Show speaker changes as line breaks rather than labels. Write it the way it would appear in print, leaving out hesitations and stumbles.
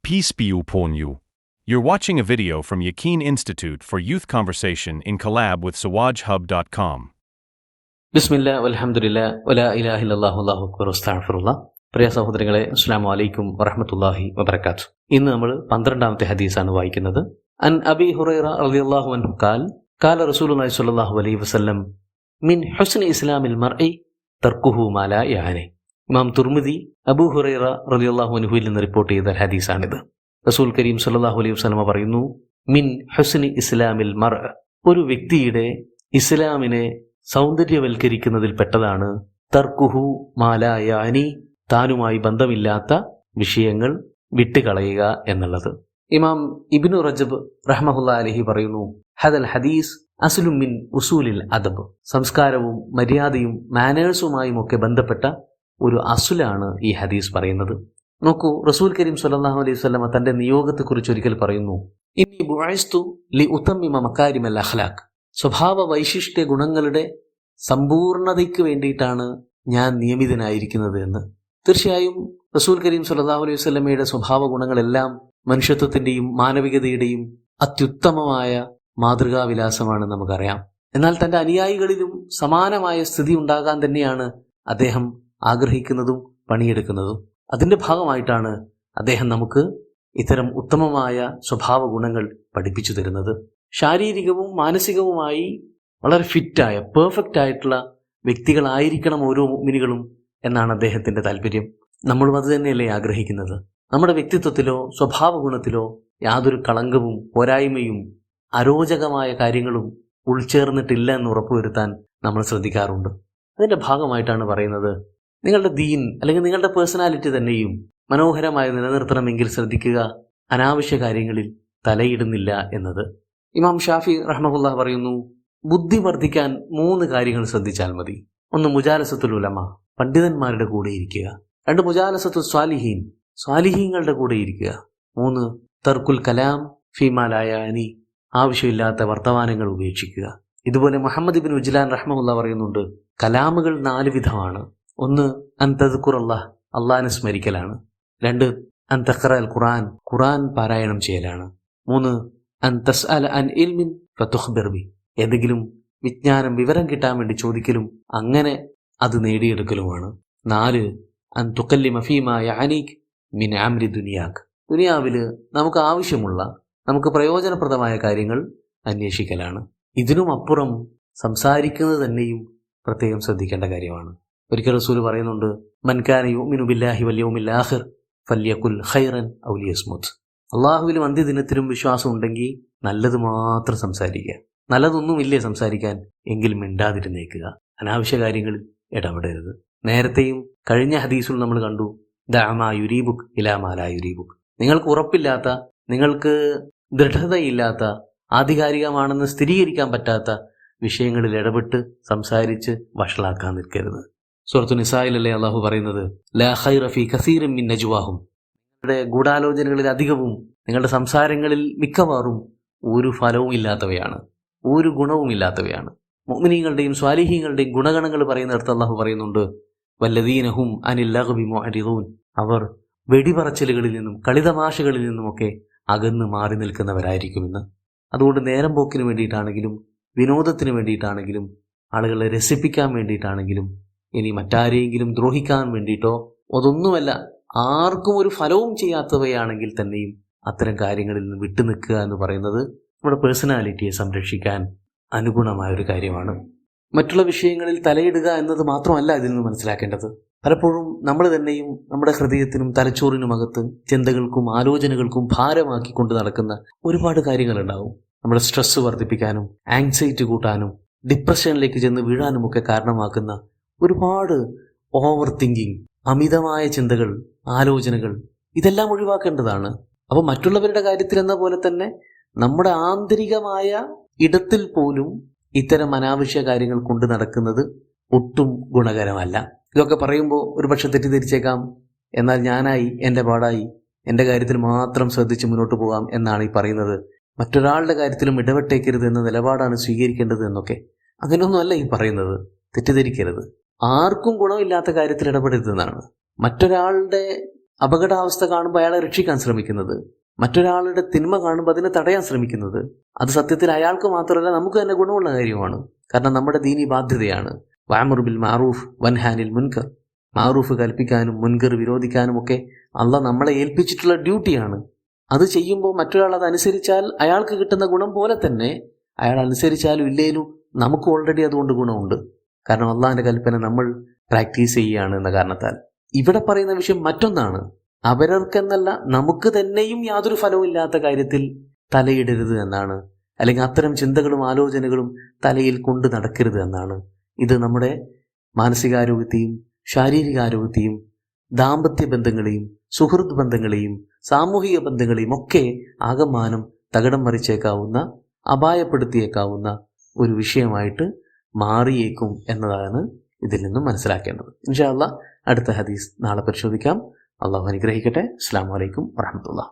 Peace be upon you. You're watching a video from Yaqeen Institute for Youth Conversation in collab with sawajhub.com.
ബിസ്മില്ലാ വൽഹംദുലില്ലാ വലാ ഇലാഹ ഇല്ലല്ലാഹു അല്ലാഹു അക്ബർ വസ്തഗ്ഫിറുല്ലാഹ്. പ്രിയ സഹോദരങ്ങളെ, അസ്സലാമു അലൈക്കും വറഹ്മത്തുള്ളാഹി വബറകാതുഹു. ഇന്ന് നമ്മൾ 12ാമത്തെ ഹദീസാണ് വായിക്കുന്നത്. അൻ അബീ ഹുറൈറ റളിയല്ലാഹു അൻഹു ഖാല റസൂലുള്ളാഹി സ്വല്ലല്ലാഹു അലൈഹി വസല്ലം മിൻ ഹുസ്നി ഇസ്ലാമിൽ മർഇ തർക്കുഹു മാ ലാ യഅനി. ഇമാം തുർമിദി അബൂ ഹുറൈറ റളിയല്ലാഹു അൻഹുവിൽ നിന്ന് റിപ്പോർട്ട് ചെയ്ത ഹദീസാണിത്. റസൂൽ കരീം സ്വല്ലല്ലാഹു അലൈഹി വസല്ലം പറയുന്നു, മിൻ ഹുസ്നി ഇസ്ലാമിൽ മർഇ, ഒരു വ്യക്തിയുടെ ഇസ്ലാമിനെ സൗന്ദര്യവൽക്കരിക്കുന്നതിൽ പെട്ടതാണ് തർക്കുഹു മാ ലാ യഅനി, താനുമായി ബന്ധമില്ലാത്ത വിഷയങ്ങൾ വിട്ടുകളയുക എന്നുള്ളത്. ഇമാം ഇബ്നു റജബ് റഹ്മഹുല്ലാഹി അലൈഹി പറയുന്നു, ഹദൽ ഹദീസ് അസ്ലുൻ മിൻ ഉസൂലിൽ അദബ്, സംസ്കാരവും മര്യാദയും മാനേഴ്സുമായും ഒക്കെ ബന്ധപ്പെട്ട ഒരു അസുലാണ് ഈ ഹദീസ് പറയുന്നത്. നോക്കൂ, റസൂൽ കരീം സ്വല്ലല്ലാഹു അലൈഹി വസല്ലം തന്റെ നിയോഗത്തെക്കുറിച്ച് ഒരിക്കൽ പറയുന്നു, ഇന്നി ബുഇസ്തു ലി ഉതമ്മിമ മകാരിമൽ അഖ്ലാഖ്, സ്വഭാവ വൈശിഷ്ട്യ ഗുണങ്ങളുടെ സമ്പൂർണതയ്ക്ക് വേണ്ടിയിട്ടാണ് ഞാൻ നിയമിതനായിരിക്കുന്നത് എന്ന്. തീർച്ചയായും റസൂൽ കരീം സ്വല്ലല്ലാഹു അലൈഹി വസല്ലമയുടെ സ്വഭാവ ഗുണങ്ങളെല്ലാം മനുഷ്യത്വത്തിന്റെയും മാനവികതയുടെയും അത്യുത്തമമായ മാതൃകാവിലാസമാണ് നമുക്കറിയാം. എന്നാൽ തന്റെ അനുയായികളിലും സമാനമായ സ്ഥിതി ഉണ്ടാകാൻ തന്നെയാണ് അദ്ദേഹം ആഗ്രഹിക്കുന്നതും പണിയെടുക്കുന്നതും. അതിന്റെ ഭാഗമായിട്ടാണ് അദ്ദേഹം നമുക്ക് ഇത്തരം ഉത്തമമായ സ്വഭാവ ഗുണങ്ങൾ പഠിപ്പിച്ചു തരുന്നത്. ശാരീരികവും മാനസികവുമായി വളരെ ഫിറ്റായ പെർഫെക്റ്റ് ആയിട്ടുള്ള വ്യക്തികളായിരിക്കണം ഓരോ മുഅ്മിനുകളും എന്നാണ് അദ്ദേഹത്തിന്റെ താല്പര്യം. നമ്മളും അത് തന്നെയല്ലേ ആഗ്രഹിക്കുന്നത്? നമ്മുടെ വ്യക്തിത്വത്തിലോ സ്വഭാവ ഗുണത്തിലോ യാതൊരു കളങ്കവും പോരായ്മയും അരോചകമായ കാര്യങ്ങളും ഉൾച്ചേർന്നിട്ടില്ല എന്ന് ഉറപ്പുവരുത്താൻ നമ്മൾ ശ്രദ്ധിക്കാറുണ്ട്. അതിന്റെ ഭാഗമായിട്ടാണ് പറയുന്നത്, നിങ്ങളുടെ ദീൻ അല്ലെങ്കിൽ നിങ്ങളുടെ പേഴ്സണാലിറ്റി തന്നെയും മനോഹരമായി നിലനിർത്തണമെങ്കിൽ ശ്രദ്ധിക്കുക, അനാവശ്യ കാര്യങ്ങളിൽ തലയിടുന്നില്ല എന്നത്. ഇമാം ഷാഫി റഹ്മഹുല്ലാഹ് പറയുന്നു, ബുദ്ധി വർദ്ധിക്കാൻ 3 കാര്യങ്ങൾ ശ്രദ്ധിച്ചാൽ മതി. 1, മുജാലസത്തുൽ ഉലമ, പണ്ഡിതന്മാരുടെ കൂടെ ഇരിക്കുക. 2, മുജാലസത്തു സ്വാലിഹീൻ, സ്വാലിഹീങ്ങളുടെ കൂടെ ഇരിക്കുക. 3, തർക്കുൽ കലാം ഫീമാ ലാ യഅനി, ആവശ്യമില്ലാത്ത വർത്തമാനങ്ങൾ ഉപേക്ഷിക്കുക. ഇതുപോലെ മുഹമ്മദ് ഇബ്നു ഉജ്ലാൻ റഹ്മഹുല്ലാഹ് പറയുന്നുണ്ട്, കലാമുകൾ 4 വിധമാണ്. 1, അൻ തദ്കുറല്ലാഹ്, അള്ളാഹിനെ സ്മരിക്കലാണ്. 2, അൻ തഖറഅൽ ഖുർആൻ, ഖുർആൻ പാരായണം ചെയ്യലാണ്. 3, അൻ തസ്അല അൻ ഇൽമിൻ ഫതുഖ്ബിർ ബി, ഏതെങ്കിലും വിജ്ഞാനം വിവരം കിട്ടാൻ വേണ്ടി ചോദിക്കലും അങ്ങനെ അത് നേടിയെടുക്കലുമാണ്. 4, അൻ തുകല്ലിമ ഫീമാ യഅനീക് മിൻ അംരി ദുനിയാക്, ദുനിയാവില് നമുക്ക് ആവശ്യമുള്ള നമുക്ക് പ്രയോജനപ്രദമായ കാര്യങ്ങൾ അന്വേഷിക്കലാണ്. ഇതിനും അപ്പുറം സംസാരിക്കുന്നത് തന്നെയും പ്രത്യേകം ശ്രദ്ധിക്കേണ്ട കാര്യമാണ്. ഒരിക്കൽ റസൂൽ പറയുന്നുണ്ട്, മൻ കാന യുഅ്മിനു ബില്ലാഹി വൽ യൗമിൽ ആഖിർ ഫല്യഖുൽ ഖൈറൻ ഔ ലിയസ്മുത്, അള്ളാഹുവിലും അന്ത്യദിനത്തിലും വിശ്വാസം ഉണ്ടെങ്കിൽ നല്ലത് മാത്രം സംസാരിക്കുക, നല്ലതൊന്നുമില്ലേ സംസാരിക്കാൻ എങ്കിൽ മിണ്ടാതിരുന്നേക്കുക, അനാവശ്യ കാര്യങ്ങളിൽ ഇടപെടരുത്. നേരത്തെയും കഴിഞ്ഞ ഹദീസിൽ നമ്മൾ കണ്ടു, ദഅമാ യുരീബുക് ഇലാ മാ ലാ യുരീബുക്, നിങ്ങൾക്ക് ഉറപ്പില്ലാത്ത, നിങ്ങൾക്ക് ദൃഢതയില്ലാത്ത, ആധികാരികമാണെന്ന് സ്ഥിരീകരിക്കാൻ പറ്റാത്ത വിഷയങ്ങളിൽ ഇടപെട്ട് സംസാരിച്ച് വഷളാക്കാൻ നിൽക്കരുത്. സൂറത്തു നിസായിലല്ലേ അള്ളാഹു പറയുന്നത്, ലാ ഖൈറ ഫീ കസീറിൻ മിൻ നജ്വാഹും, നിങ്ങളുടെ ഗൂഢാലോചനകളിൽ അധികവും നിങ്ങളുടെ സംസാരങ്ങളിൽ മിക്കവാറും ഒരു ഫലവും ഇല്ലാത്തവയാണ്, ഒരു ഗുണവും ഇല്ലാത്തവയാണ്. മുഅ്മിനീങ്ങളുടെയും സ്വാലിഹീങ്ങളുടെയും ഗുണഗണങ്ങൾ പറയുന്നിടത്ത് അള്ളാഹു പറയുന്നുണ്ട്, വല്ലദീനഹും അനിൽ ലഗ്വി മുഅ്രിദൂൻ, അവർ വെടിപറച്ചിലുകളിൽ നിന്നും കളിതമാശകളിൽ നിന്നുമൊക്കെ അകന്ന് മാറി നിൽക്കുന്നവരായിരിക്കുമെന്ന്. അതുകൊണ്ട് നേരം പോക്കിന് വേണ്ടിയിട്ടാണെങ്കിലും വിനോദത്തിന് വേണ്ടിയിട്ടാണെങ്കിലും ആളുകളെ രസിപ്പിക്കാൻ വേണ്ടിയിട്ടാണെങ്കിലും ഇനി മറ്റാരെയെങ്കിലും ദ്രോഹിക്കാൻ വേണ്ടിയിട്ടോ അതൊന്നുമല്ല, ആർക്കും ഒരു ഫലവും ചെയ്യാത്തവയാണെങ്കിൽ തന്നെയും അത്തരം കാര്യങ്ങളിൽ നിന്ന് വിട്ടുനിൽക്കുക എന്ന് പറയുന്നത് നമ്മുടെ പേഴ്സണാലിറ്റിയെ സംരക്ഷിക്കാൻ അനുഗുണമായൊരു കാര്യമാണ്. മറ്റുള്ള വിഷയങ്ങളിൽ തലയിടുക എന്നത് മാത്രമല്ല ഇതിൽ നിന്ന് മനസ്സിലാക്കേണ്ടത്. പലപ്പോഴും നമ്മൾ തന്നെയും നമ്മുടെ ഹൃദയത്തിനും തലച്ചോറിനുമകത്ത് ചിന്തകൾക്കും ആലോചനകൾക്കും ഭാരമാക്കി കൊണ്ട് നടക്കുന്ന ഒരുപാട് കാര്യങ്ങളുണ്ടാവും. നമ്മുടെ സ്ട്രെസ് വർദ്ധിപ്പിക്കാനും ആങ്സൈറ്റി കൂട്ടാനും ഡിപ്രഷനിലേക്ക് ചെന്ന് വീഴാനുമൊക്കെ കാരണമാക്കുന്ന ഒരുപാട് ഓവർ തിങ്കിങ്, അമിതമായ ചിന്തകൾ, ആലോചനകൾ, ഇതെല്ലാം ഒഴിവാക്കേണ്ടതാണ്. അപ്പോൾ മറ്റുള്ളവരുടെ കാര്യത്തിലെന്ന പോലെ തന്നെ നമ്മുടെ ആന്തരികമായ ഇടത്തിൽ പോലും ഇത്തരം അനാവശ്യ കാര്യങ്ങൾ കൊണ്ട് നടക്കുന്നത് ഒട്ടും ഗുണകരമല്ല. ഇതൊക്കെ പറയുമ്പോൾ ഒരുപക്ഷെ തെറ്റിദ്ധരിച്ചേക്കാം, എന്നാൽ ഞാനായി എൻ്റെ പാടായി എൻ്റെ കാര്യത്തിൽ മാത്രം ശ്രദ്ധിച്ച് മുന്നോട്ട് പോകാം എന്നാണ് ഈ പറയുന്നത്, മറ്റൊരാളുടെ കാര്യത്തിലും ഇടപെട്ടേക്കരുത് എന്ന നിലപാടാണ് സ്വീകരിക്കേണ്ടത് എന്നൊക്കെ. അങ്ങനെയൊന്നുമല്ല ഈ പറയുന്നത്, തെറ്റിദ്ധരിക്കരുത്. ആർക്കും ഗുണമില്ലാത്ത കാര്യത്തിൽ ഇടപെടരുതെന്നാണ്. മറ്റൊരാളുടെ അപകടാവസ്ഥ കാണുമ്പോൾ അയാളെ രക്ഷിക്കാൻ ശ്രമിക്കുന്നത്, മറ്റൊരാളുടെ തിന്മ കാണുമ്പോൾ അതിനെ തടയാൻ ശ്രമിക്കുന്നത്, അത് സത്യത്തിൽ അയാൾക്ക് മാത്രമല്ല നമുക്ക് തന്നെ ഗുണമുള്ള കാര്യമാണ്. കാരണം നമ്മുടെ ദീനി ബാധ്യതയാണ്. വഅ്മുർ ബിൽ മഅറൂഫ് വൻഹാനിൽ മുൻകർ. മഅറൂഫ് കൽപ്പിക്കാനും മുൻകർ വിരോധിക്കാനും ഒക്കെ അള്ളാഹ് നമ്മളെ ഏൽപ്പിച്ചിട്ടുള്ള ഡ്യൂട്ടിയാണ്. അത് ചെയ്യുമ്പോൾ മറ്റൊരാൾ അത് അനുസരിച്ചാൽ അയാൾക്ക് കിട്ടുന്ന ഗുണം പോലെ തന്നെ അയാൾ അനുസരിച്ചാലും ഇല്ലേലും നമുക്ക് ഓൾറെഡി അതുകൊണ്ട് ഗുണമുണ്ട്. കാരണം അള്ളാഹിന്റെ കൽപ്പന നമ്മൾ പ്രാക്ടീസ് ചെയ്യുകയാണ് എന്ന കാരണത്താൽ. ഇവിടെ പറയുന്ന വിഷയം മറ്റൊന്നാണ്. അവരർക്കെന്നല്ല നമുക്ക് തന്നെയും യാതൊരു ഫലവും ഇല്ലാത്ത കാര്യത്തിൽ തലയിടരുത് എന്നാണ്. അല്ലെങ്കിൽ അത്തരം ചിന്തകളും ആലോചനകളും തലയിൽ കൊണ്ട് നടക്കരുത് എന്നാണ്. ഇത് നമ്മുടെ മാനസികാരോഗ്യത്തെയും ശാരീരികാരോഗ്യത്തെയും ദാമ്പത്യ ബന്ധങ്ങളെയും സുഹൃത്ത് ബന്ധങ്ങളെയും സാമൂഹിക ബന്ധങ്ങളെയും ഒക്കെ ആകമാനം തകിടം മറിച്ചേക്കാവുന്ന, അപായപ്പെടുത്തിയേക്കാവുന്ന ഒരു വിഷയമായിട്ട് മാറിയേക്കും എന്നതാണ് ഇതിൽ നിന്നും മനസ്സിലാക്കേണ്ടത്. ഇൻഷാ അല്ലാഹ് അടുത്ത ഹദീസ് നാളെ പരിശോധിക്കാം. അള്ളാഹു അനുഗ്രഹിക്കട്ടെ. അസ്സലാമു അലൈക്കും വറഹ്മത്തുള്ളാഹി.